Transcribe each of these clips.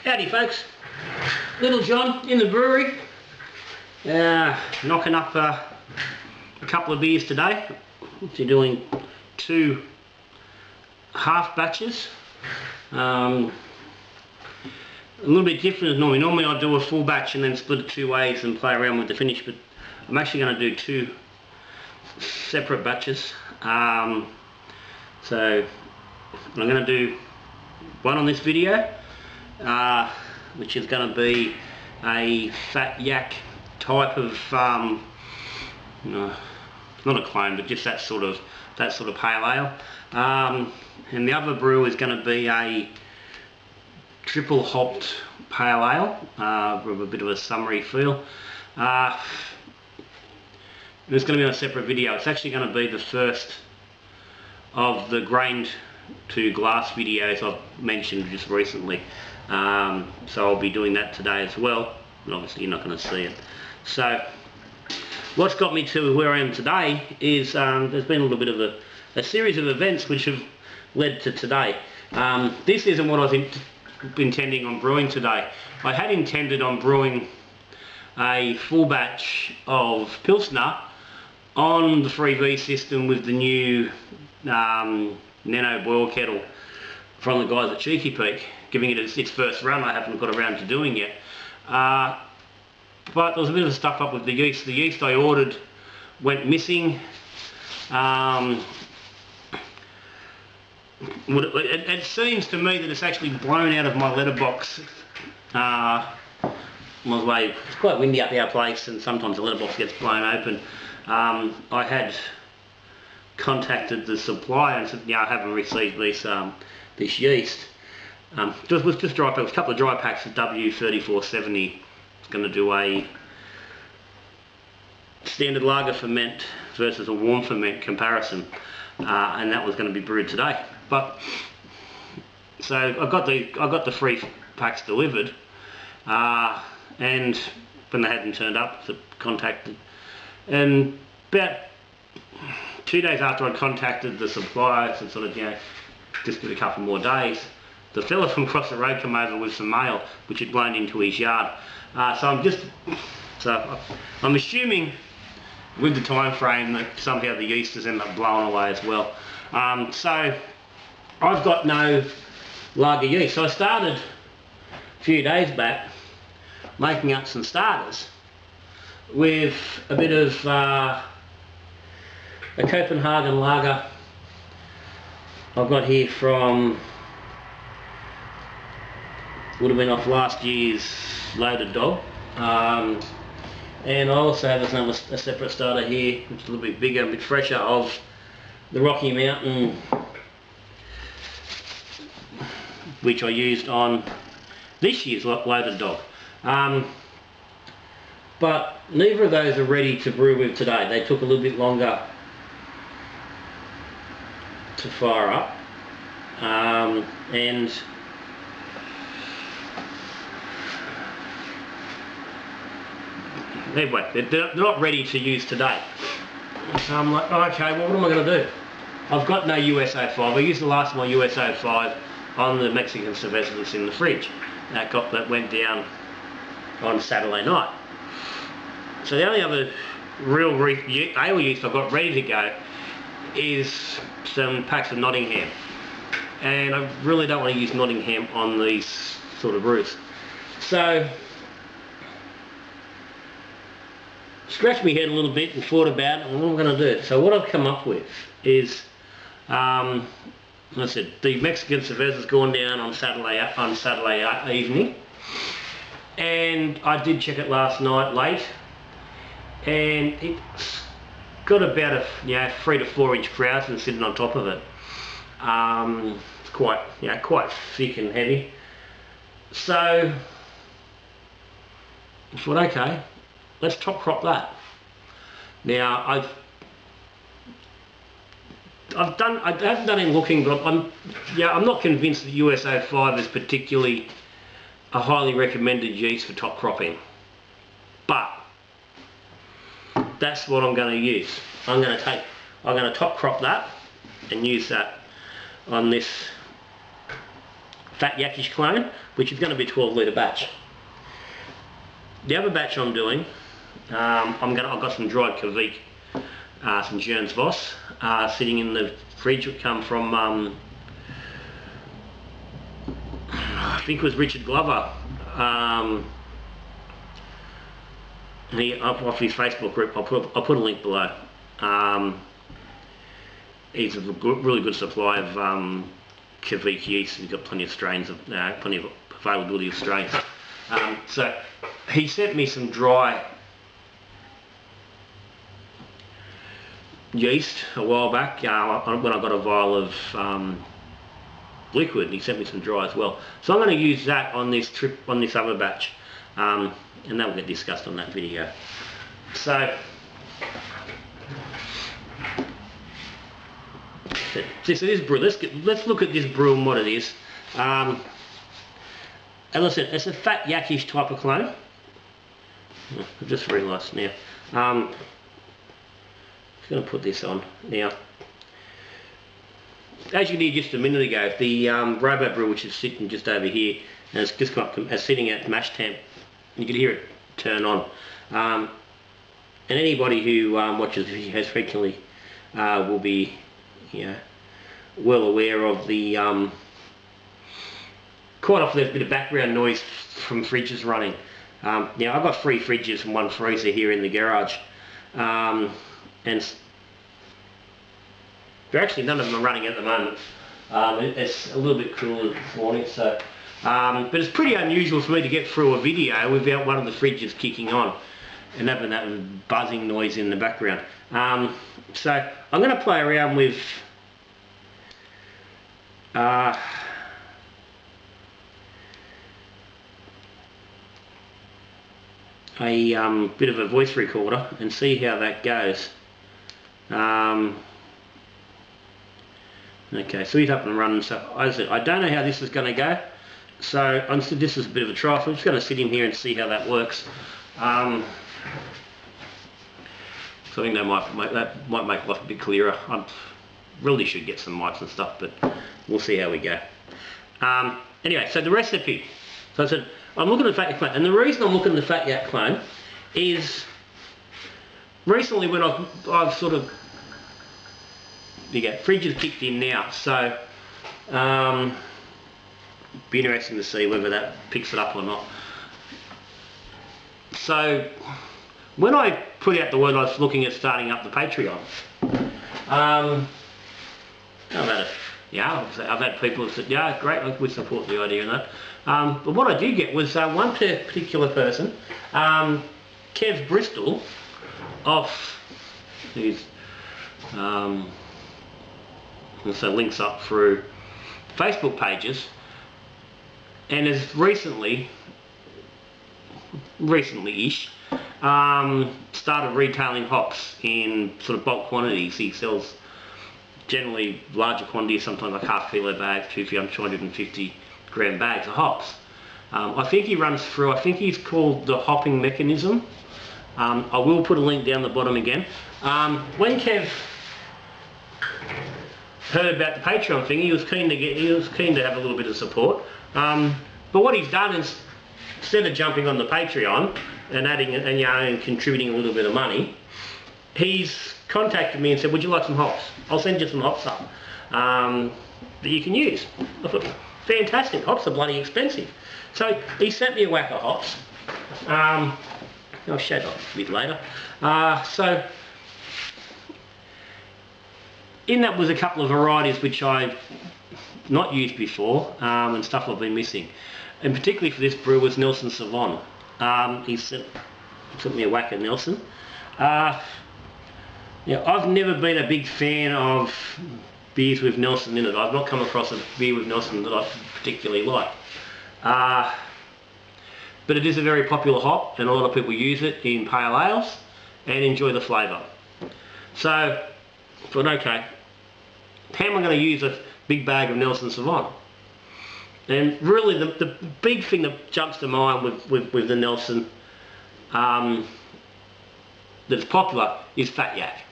Howdy folks, Little John in the brewery, knocking up a couple of beers today. So doing two half batches, a little bit different than normally. Normally I do a full batch and then split it two ways and play around with the finish, but I'm actually going to do two separate batches. So I'm going to do one on this video, which is going to be a fat yak type of, not a clone, but just that sort of pale ale. And the other brew is going to be a triple hopped pale ale with a bit of a summery feel. It's going to be on a separate video. It's actually going to be the first of the grained to glass videos I've mentioned just recently. So I'll be doing that today as well, but obviously you're not going to see it. So what's got me to where I am today is there's been a little bit of a series of events which have led to today. This isn't what I was intending on brewing today. I had intended on brewing a full batch of Pilsner on the 3V system with the new Nano boil kettle from the guys at Cheeky Peak, giving it its first run. I haven't got around to doing yet. But there was a bit of stuff up with the yeast. The yeast I ordered went missing. It seems to me that it's actually blown out of my letterbox. It's quite windy up our place and sometimes the letterbox gets blown open. I had contacted the supplier and said, yeah, I haven't received this yeast. It was just dry packs, a couple of dry packs of W3470. It's going to do a standard lager ferment versus a warm ferment comparison, and that was going to be brewed today. But so I got the 3 packs delivered, and when they hadn't turned up, I contacted, and about 2 days after I'd contacted the supplier, so sort of, just give it a couple more days, the fella from across the road came over with some mail which had blown into his yard. So I'm assuming with the time frame that somehow the yeast has ended up blowing away as well. So I've got no lager yeast. So I started a few days back making up some starters with a bit of a Copenhagen lager I've got here from, would have been off last year's Loaded Dog, and I also have a separate starter here which is a little bit bigger, a bit fresher, of the Rocky Mountain, which I used on this year's Loaded Dog. But neither of those are ready to brew with today. They took a little bit longer to fire up, and anyway, they're not ready to use today. So I'm like, oh, okay, well, what am I going to do? I've got no US-05. I used the last of my US-05 on the Mexican cerveza that's in the fridge. That went down on Saturday night. So the only other real ale yeast I've got ready to go is some packs of Nottingham. And I really don't want to use Nottingham on these sort of brews. So scratched my head a little bit and thought about it and what I'm going to do. So what I've come up with is, like I said, the Mexican cerveza's gone down on Saturday evening, and I did check it last night late, and it's got about a 3 to 4 inch krausen sitting on top of it. It's quite thick and heavy. So I thought, okay, let's top crop that. Now I haven't done any looking, but I'm not convinced that US-05 is particularly a highly recommended yeast for top cropping. But that's what I'm going to use. I'm going to top crop that and use that on this Fat Yakish clone, which is going to be a 12 litre batch. The other batch I'm doing, I've got some dried Kvik, some Jern's Voss, sitting in the fridge, which come from, I think it was Richard Glover. Off his Facebook group, I'll put a link below. He's a really good supply of Kvik yeast. He's got plenty of strains, plenty of availability of strains. So he sent me some dry yeast a while back when I got a vial of liquid. He sent me some dry as well. So I'm going to use that on this trip, on this other batch, and that will get discussed on that video. So this is brew. Let's look at this brew and what it is. As I said, it's a fat yakish type of clone. I've just realised now. I'm just going to put this on now. As you did just a minute ago, the robot brew, which is sitting just over here, and it's just got sitting at mash temp. You can hear it turn on. And anybody who watches videos frequently will be, well aware of the quite often there's a bit of background noise from fridges running. Now I've got 3 fridges and 1 freezer here in the garage, and they're actually, none of them are running at the moment. It's a little bit cooler this morning, so but it's pretty unusual for me to get through a video without one of the fridges kicking on and having that buzzing noise in the background. So I'm going to play around with a bit of a voice recorder and see how that goes. Okay, so he's up and running. So as I said, I don't know how this is going to go. So this is a bit of a trial. So I'm just going to sit in here and see how that works. So I think that might make life a bit clearer. I really should get some mics and stuff, but we'll see how we go. Anyway, so the recipe. So I said I'm looking at the Fat Yak clone, and the reason I'm looking at the Fat Yak clone is recently when I've sort of fridges kicked in now, so be interesting to see whether that picks it up or not. So when I put out the word I was looking at starting up the Patreon, I've had people who said, yeah, great, we support the idea and that. But what I did get was one particular person, Kev Bristol, off his so links up through Facebook pages, and has recently-ish started retailing hops in sort of bulk quantities. He sells generally larger quantities, sometimes like half kilo bags, 250 gram bags of hops. I think he runs through, I think he's called the Hopping Mechanism. I will put a link down the bottom again. When Kev heard about the Patreon thing, he was keen to have a little bit of support. But what he's done is, instead of jumping on the Patreon and adding and contributing a little bit of money, he's contacted me and said, would you like some hops? I'll send you some hops up that you can use. I thought, fantastic, hops are bloody expensive. So he sent me a whack of hops. I'll show that a bit later. So in that was a couple of varieties which I've not used before, and stuff I've been missing. And particularly for this brew was Nelson Sauvon. He sent me a whack of Nelson. I've never been a big fan of beers with Nelson in it. I've not come across a beer with Nelson that I particularly like. But it is a very popular hop, and a lot of people use it in pale ales and enjoy the flavour. So I thought, okay, how am I going to use a big bag of Nelson Sauvon? And really the big thing that jumps to mind with the Nelson that's popular is Fat Yak.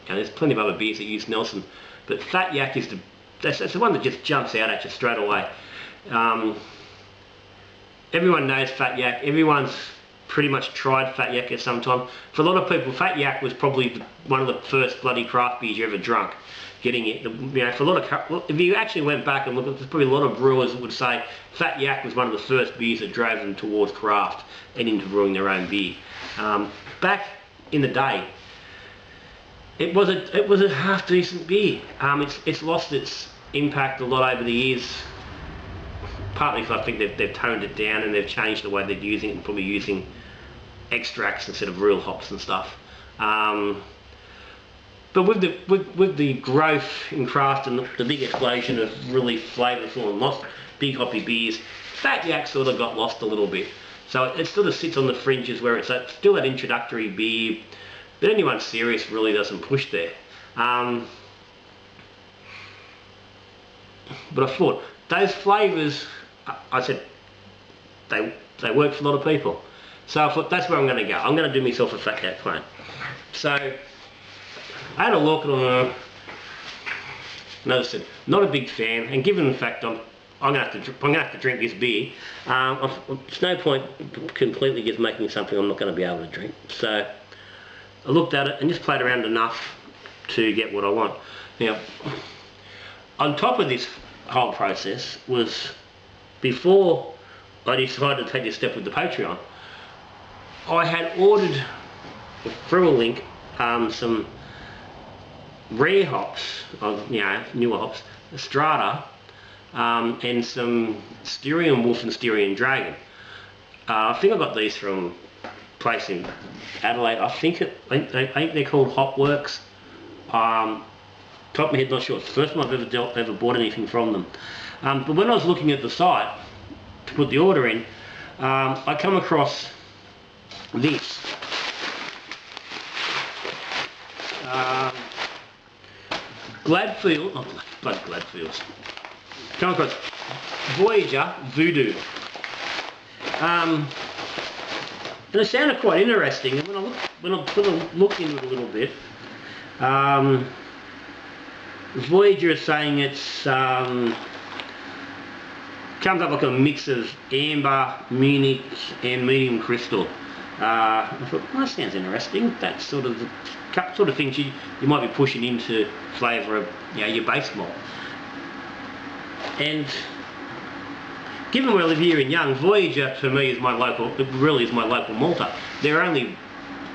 There's plenty of other beers that use Nelson, but Fat Yak is that's the one that just jumps out at you straight away. Everyone knows Fat Yak. Everyone's pretty much tried Fat Yak at some time. For a lot of people, Fat Yak was probably one of the first bloody craft beers you ever drunk. Getting it, you know, for a lot of, if you actually went back and looked, there's probably a lot of brewers that would say Fat Yak was one of the first beers that drove them towards craft and into brewing their own beer. Back in the day, it was a half decent beer. It's lost its impact a lot over the years. Partly because I think they've toned it down and they've changed the way they're using it, and probably using extracts instead of real hops and stuff. But with the growth in craft and the big explosion of really flavourful and lost big hoppy beers, Fat Yak sort of got lost a little bit. So it sort of sits on the fringes where it's still that introductory beer, but anyone serious really doesn't push there. But I thought those flavours, I said, they work for a lot of people. So I thought that's where I'm going to go. I'm going to do myself a Fat Yak clone. So I had a look and noticed it. Not a big fan, and given the fact I'm going to have to drink this beer, there's no point completely just making something I'm not going to be able to drink. So I looked at it and just played around enough to get what I want. Now, on top of this whole process was, before I decided to take this step with the Patreon, I had ordered through a link some rare hops, you know, newer hops, Strata, and some Styrian Wolf and Styrian Dragon. I think I got these from a place in Adelaide. I think they're called Hopworks. Top of my head, not sure. It's the first time I've ever bought anything from them. But when I was looking at the site to put the order in, I come across this. Gladfields. Come across Voyager Voodoo. And it sounded quite interesting. And when I looked into it a little bit, Voyager is saying it's comes up like a mix of amber, Munich, and medium crystal. I thought, well, that sounds interesting. That's sort of the sort of things you might be pushing into flavour of, you know, your base malt. And given we live here in Young, Voyager to me is my local. It really is my local malter. They're only,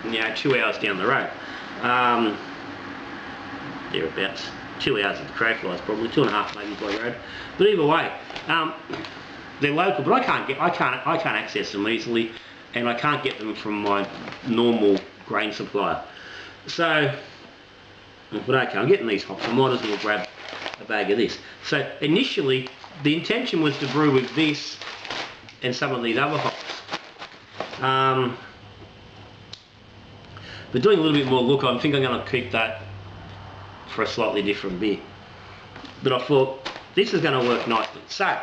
you know, 2 hours down the road. Thereabouts. 2 hours at the crow flies, probably 2.5 maybe by road. But either way, they're local, but I can't access them easily, and I can't get them from my normal grain supplier. So, but okay, I'm getting these hops. I might as well grab a bag of this. So initially, the intention was to brew with this and some of these other hops. But doing a little bit more look, I think I'm going to keep that for a slightly different beer. But I thought this is going to work nicely. So,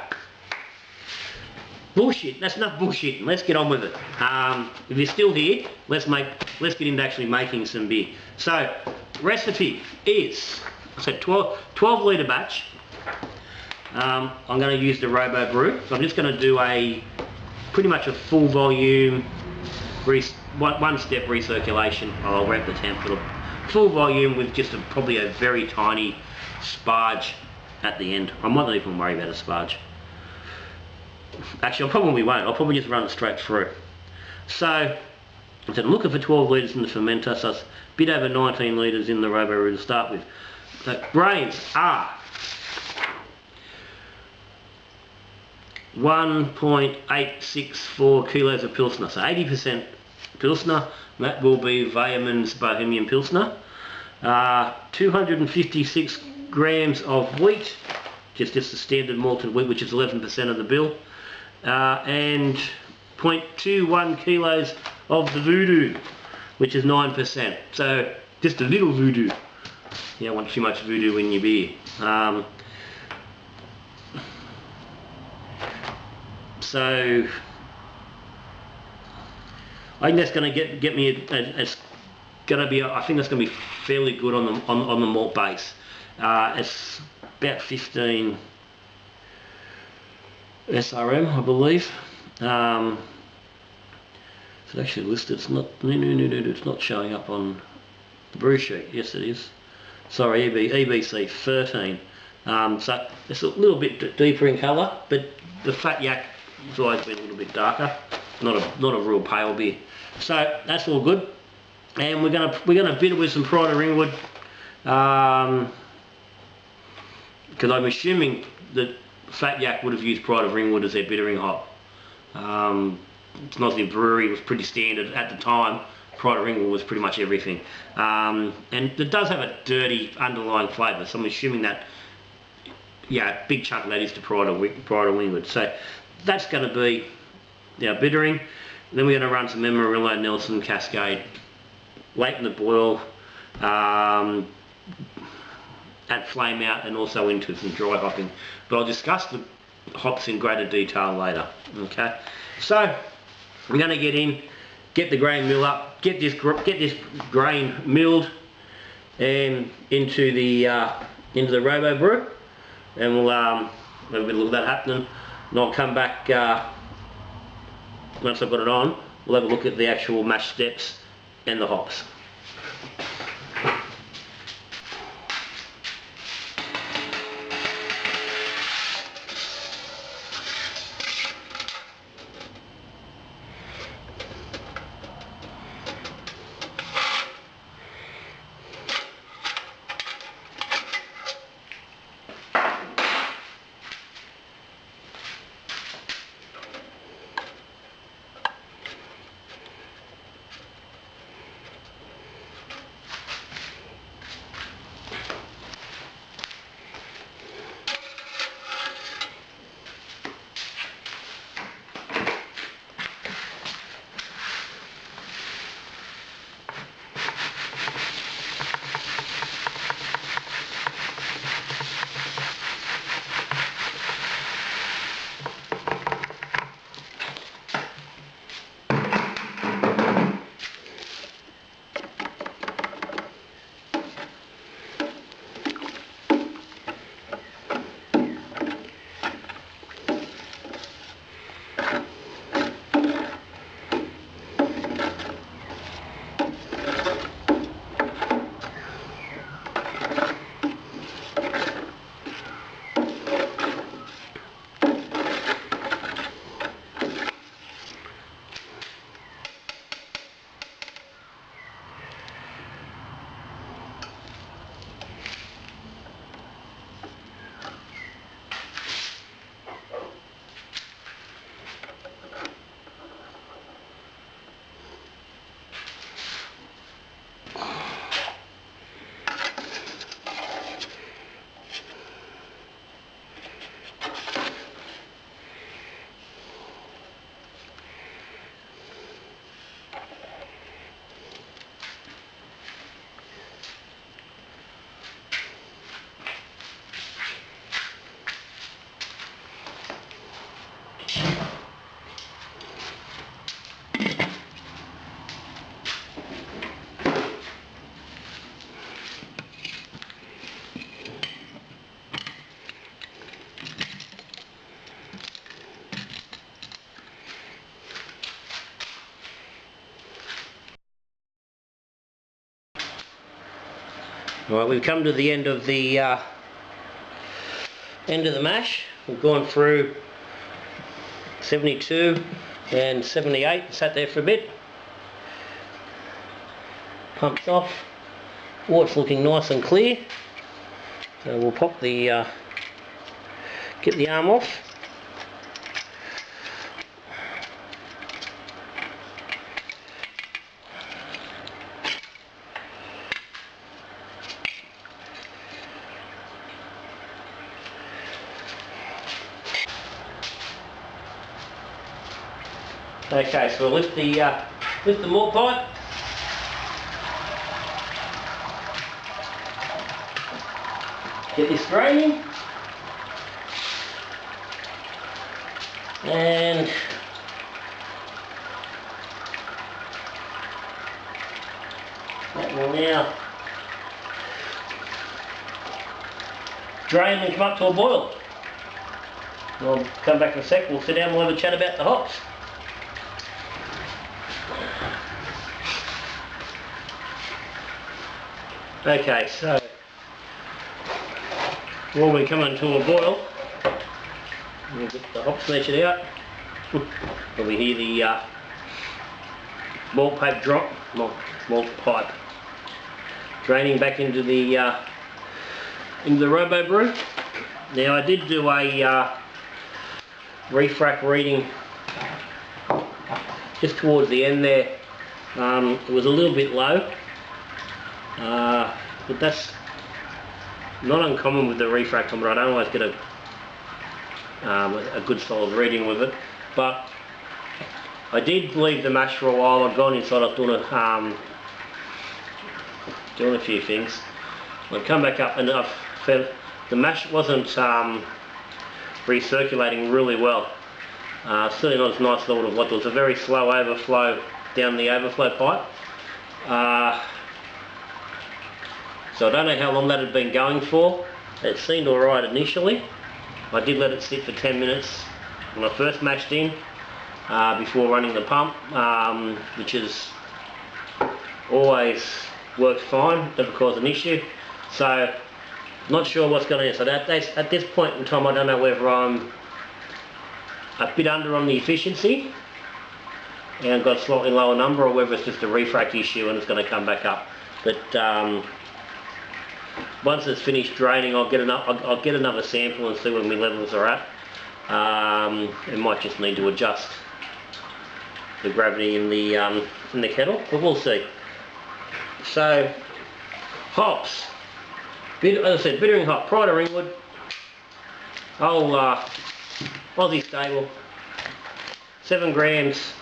bullshit. That's enough bullshit. Let's get on with it. If you're still here, let's get into actually making some beer. So, recipe is, I said 12 litre batch. I'm going to use the Robo Brew. So I'm just going to do pretty much a full volume, one step recirculation. I'll ramp the temp a full volume with just probably a very tiny sparge at the end. I might not even worry about a sparge. Actually, I probably won't. I'll probably just run it straight through. So, I said I'm looking for 12 litres in the fermenter, so it's a bit over 19 litres in the Robo Brew to start with. So, grains are 1.864 kilos of Pilsner, so 80% Pilsner. That will be Weyermann's Bohemian Pilsner. 256 grams of wheat, just the standard malted wheat, which is 11% of the bill. And 0.21 kilos of the Voodoo, which is 9%. So just a little Voodoo. You don't want too much Voodoo in your beer. So I think that's going to get me. It's going to be. I think that's going to be fairly good on the malt base. about 15 SRM, I believe. It's actually listed. It's not. No, it's not showing up on the brew sheet. Yes, it is. Sorry, EBC 13. So it's a little bit deeper in colour, but the Fat Yak has always been a little bit darker. Not a real pale beer. So that's all good. And we're gonna bitter with some Pride of Ringwood, because I'm assuming that Fat Yak would have used Pride of Ringwood as their bittering hop. It's not the brewery, was pretty standard at the time. Pride of Ringwood was pretty much everything, and it does have a dirty underlying flavour. So I'm assuming that, yeah, a big chunk of that is to Pride of Ringwood. So that's going to be our bittering. Then we're going to run some Amarillo, Nelson, Cascade, late in the boil, at flame out, and also into some dry hopping. But I'll discuss the hops in greater detail later. Okay, so we're going to get in, get the grain mill up, get this grain milled, and into the Robo Brew, and we'll have a look at that happening. And I'll come back once I've got it on. We'll have a look at the actual mash steps and the hops. Right, we've come to the end of the mash. We've gone through 72 and 78, sat there for a bit. Pumped off. Oh, it's looking nice and clear. So we'll pop the get the arm off. Okay, so we'll lift the malt pipe. Get this draining. And that will now drain and come up to a boil. I'll come back in a sec, we'll sit down and we'll have a chat about the hops. Okay, so while we come into a boil, we'll get the hops measured out. Probably hear the malt pipe drop, malt pipe draining back into the Robo Brew. Now I did do a refrac reading just towards the end there. It was a little bit low, but that's not uncommon with the refrac, but I don't always get a good solid reading with it. But I did leave the mash for a while. I've gone inside, I've doing a few things. I've come back up and I've found the mash wasn't recirculating really well. Certainly not as nice as I would have liked. It was a very slow overflow down the overflow pipe. So I don't know how long that had been going for. It seemed alright initially. I did let it sit for 10 minutes when I first mashed in before running the pump, which is always works fine, never caused an issue. So not sure what's going on. So at this point in time I don't know whether I'm a bit under on the efficiency and got a slightly lower number, or whether it's just a refrac issue and it's going to come back up. But once it's finished draining, I'll get another sample and see where my levels are at. It might just need to adjust the gravity in the kettle, but we'll see. So hops, as I said, bittering hop, Pride of Ringwood, Aussie stable, 7 grams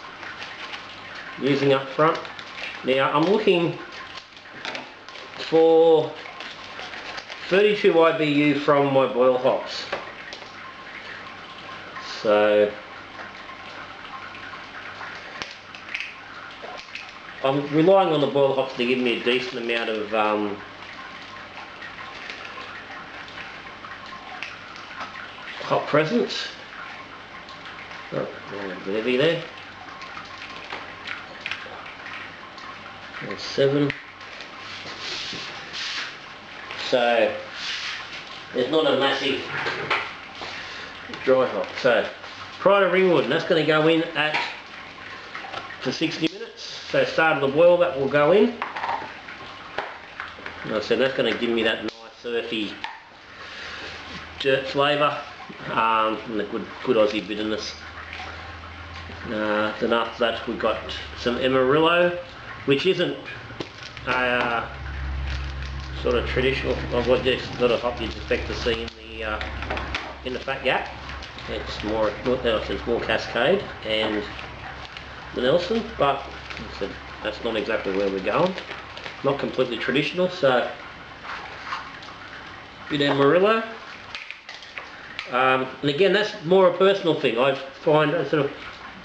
using up front. Now I'm looking for 32 IBU from my boil hops. So I'm relying on the boil hops to give me a decent amount of hop presence. Oh, a bit heavy there. That's 7. So there's not a massive dry hop. So Pride of Ringwood, and that's going to go in for 60 minutes. So start of the boil, that will go in. And I said that's going to give me that nice earthy dirt flavour and a good Aussie bitterness. Then after that we've got some Amarillo, which isn't sort of traditional of what sort of hop you'd expect to see in the Fat Gap. It's more Cascade and the Nelson, but that's not exactly where we're going. Not completely traditional, so bit Amarillo. And again, that's more a personal thing. I find sort of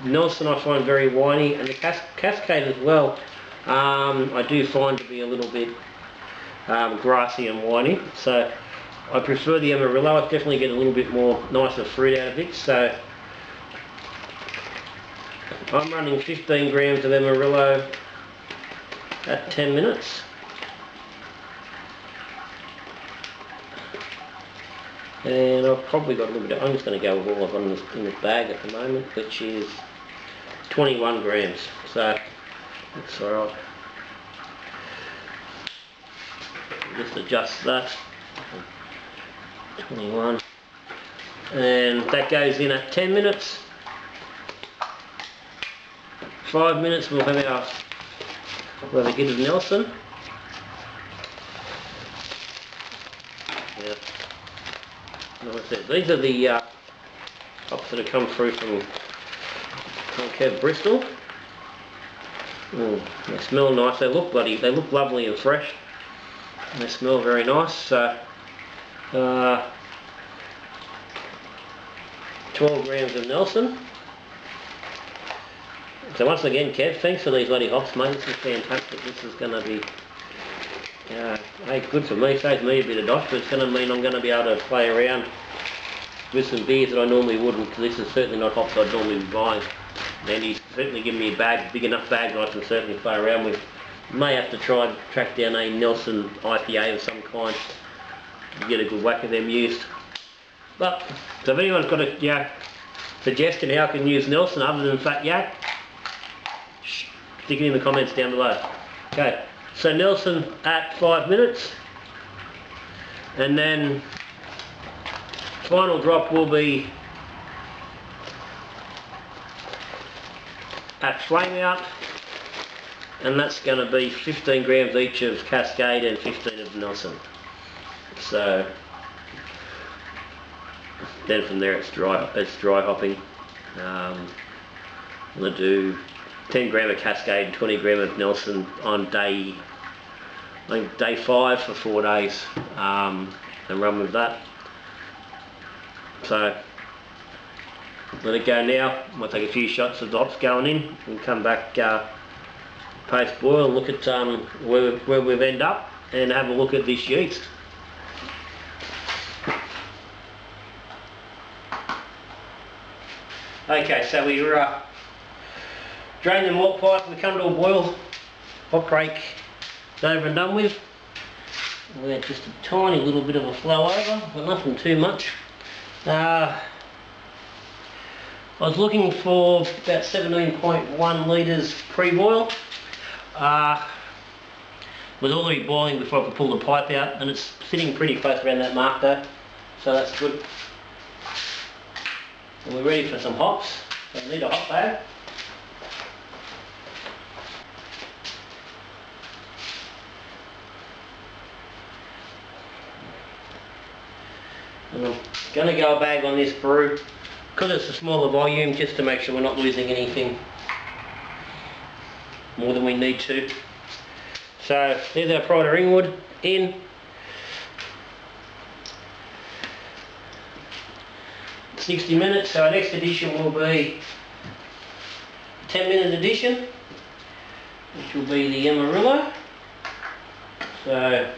Nelson I find very winey, and the Cascade as well. I do find to be a little bit grassy and winey, so I prefer the Amarillo. I definitely get a little bit more nicer fruit out of it. So I'm running 15 grams of Amarillo at 10 minutes. And I've probably got a little bit of, I'm just going to go with all I've got in this bag at the moment, which is 21 grams. So that's alright. Just adjust that. 21. And that goes in at 10 minutes. 5 minutes we'll have a hit of Nelson. Yeah. Like I said, these are the hops that have come through from Kev Bristol. They smell nice. They look lovely and fresh. And they smell very nice. So 12 grams of Nelson. So once again, Kev, thanks for these bloody hops, mate. This is fantastic. This is going to be Hey, good for me, saves me a bit of dosh, but it's going to mean I'm going to be able to play around with some beers that I normally wouldn't, because this is certainly not hops I'd normally be buying. And he's certainly given me a bag, big enough bag that I can certainly play around with. May have to try and track down a Nelson IPA of some kind to get a good whack of them used. But, so if anyone's got a suggestion how I can use Nelson other than Fat Yak, stick it in the comments down below. Okay, so Nelson at 5 minutes, and then final drop will be at flame out, and that's going to be 15 grams each of Cascade and 15 of Nelson. So then from there it's dry hopping. I'm going to do 10 gram of Cascade and 20 gram of Nelson on day 5 for 4 days, and run with that. So let it go now. We'll take a few shots of the hops going in and come back post boil and look at where we've ended up and have a look at this yeast. Okay, so we drain the malt pipe, we come to a boil, hot break is over and done with. We had just a tiny little bit of a flow over, but nothing too much. I was looking for about 17.1 litres pre-boil. Was already boiling before I could pull the pipe out, and it's sitting pretty close around that mark though, so that's good. And we're ready for some hops, so I need a hop bag. And I'm going to go a bag on this brew because it's a smaller volume, just to make sure we're not losing anything more than we need to. So there's our Pride of Ringwood in. $60 minutes, so our next edition will be 10-minute edition, which will be the Amarillo. So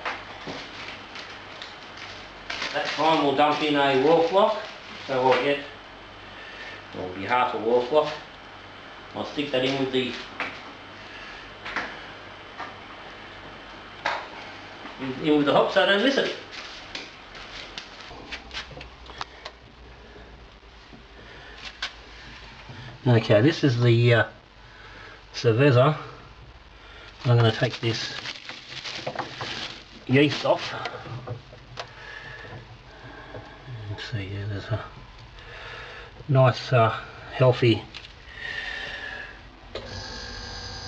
that time we'll dump in a Wharf. So I'll get, will be half a Wharf. I'll stick that in with the hops so I don't miss it. Okay, this is the cerveza. I'm going to take this yeast off. Let's see, yeah, there's a nice healthy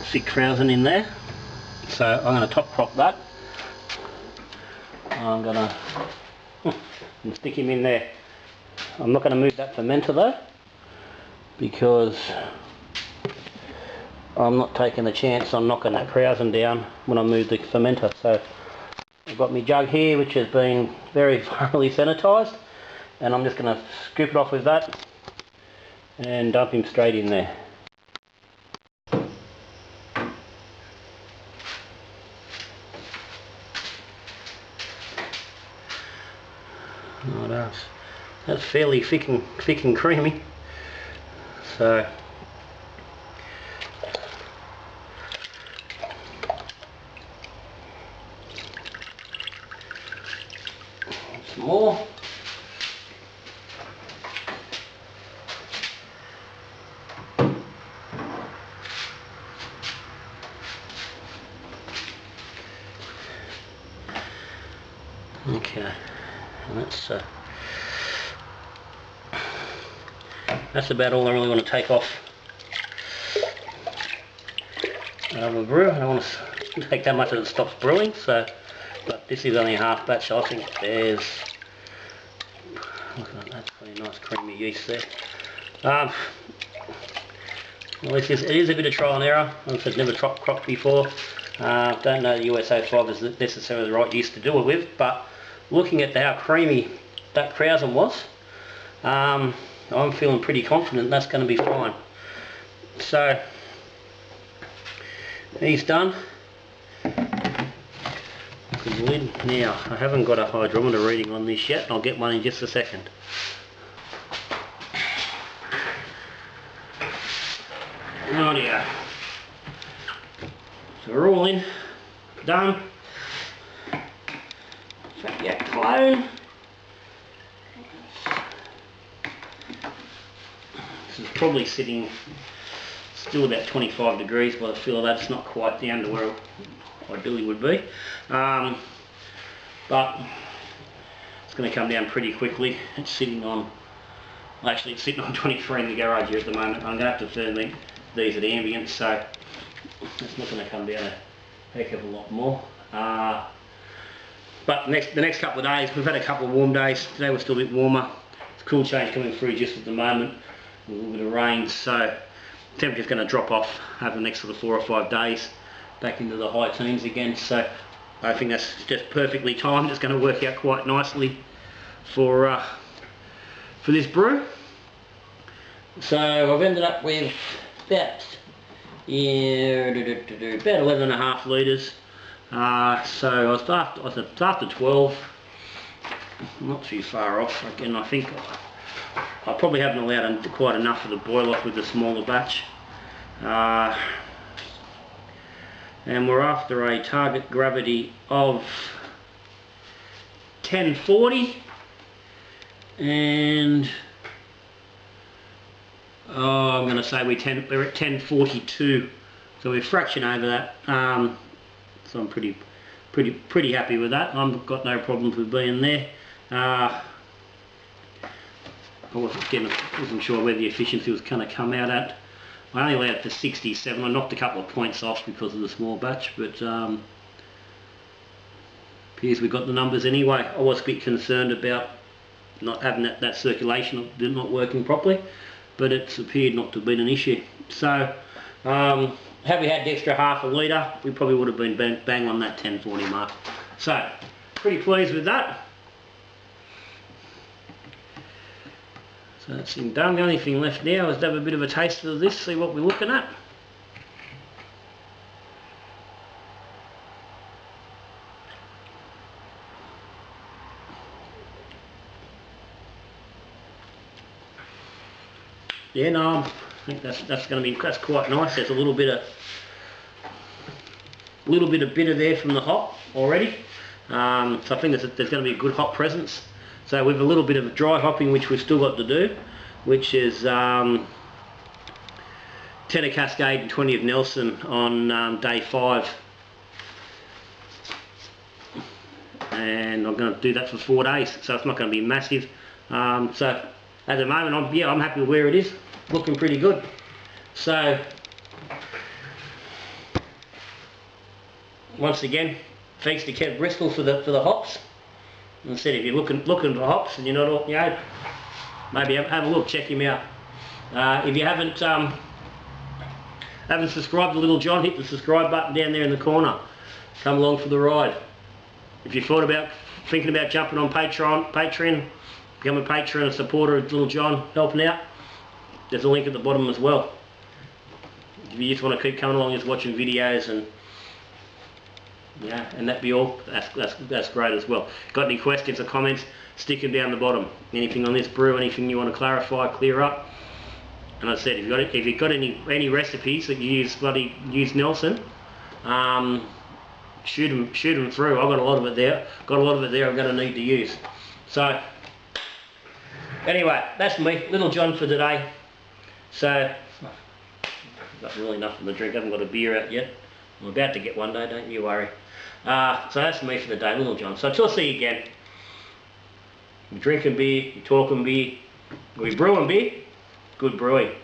6,000 in there. So I'm going to top crop that. I'm going to stick him in there. I'm not going to move that fermenter though, because I'm not taking the chance on knocking that krausen down when I move the fermenter. So I've got my jug here, which has been very thoroughly sanitised, and I'm just going to scoop it off with that and dump him straight in there. Oh, that's fairly thick and creamy. So some more. Okay, and that's about all I really want to take off the brew. I don't want to take that much that it stops brewing, so, but this is only a half batch, so I think there's, look at that, that's pretty nice creamy yeast there. Well, it is a bit of trial and error. I've never cropped before. Don't know the US-05 is necessarily the right yeast to do it with, but looking at how creamy that krausen was, I'm feeling pretty confident that's going to be fine. So he's done. Look the lid. Now, I haven't got a hydrometer reading on this yet. I'll get one in just a second. Rightio. So we're all in. Done. Shut your clone. This is probably sitting still about 25 degrees by the feel of that. It's not quite down to where it ideally would be. But it's going to come down pretty quickly. It's sitting on, actually it's sitting on 23 in the garage here at the moment. I'm going to have to ferment these at ambient, so it's not going to come down a heck of a lot more. But the next couple of days, we've had a couple of warm days. Today was still a bit warmer. It's a cool change coming through just at the moment. A little bit of rain, so temperature's going to drop off over the next sort of 4 or 5 days, back into the high teens again. So I think that's just perfectly timed. It's going to work out quite nicely for this brew. So I've ended up with about 11.5 litres. So I was after 12, not too far off. Again, I think I probably haven't allowed quite enough of the boil off with the smaller batch. And we're after a target gravity of 1040, and I'm going to say we're at 1042, so we're a fraction over that. So I'm pretty happy with that. I've got no problems with being there. I wasn't sure where the efficiency was going to come out at. I only allowed it to 67. I knocked a couple of points off because of the small batch, but appears we got the numbers anyway. I was a bit concerned about not having that circulation not working properly, but it's appeared not to have been an issue. So had we had the extra half a litre, we probably would have been bang on that 1040 mark. So pretty pleased with that. So that's done. The only thing left now is to have a bit of a taste of this, see what we're looking at. Yeah, no, I think that's quite nice. There's a little bit of bitter there from the hop already. So I think there's going to be a good hop presence. So with a little bit of dry hopping, which we've still got to do, which is 10 of Cascade and 20 of Nelson on day 5. And I'm going to do that for 4 days, so it's not going to be massive. So at the moment, I'm happy with where it is, looking pretty good. So once again, thanks to Kev Bristol for the hops. And I said, if you're looking for hops and you're not, maybe have a look, check him out. If you haven't subscribed to Little John, hit the subscribe button down there in the corner. Come along for the ride. If you thinking about jumping on Patreon, become a patron and supporter of Little John, helping out, there's a link at the bottom as well. If you just want to keep coming along, just watching videos and that be all, that's great as well. Got any questions or comments, stick them down the bottom. Anything on this brew, anything you want to clarify, clear up. And I said, if you've got any recipes that you use Nelson, shoot them through. I've got a lot of it there. I'm going to need to use. So anyway, that's me, Little John for today. So got really nothing to drink. I haven't got a beer out yet. I'm about to get one day, don't you worry. So that's me for the day, Little John. So until I see you again, we're drinking beer, we're talking beer, we're brewing beer, good brewing.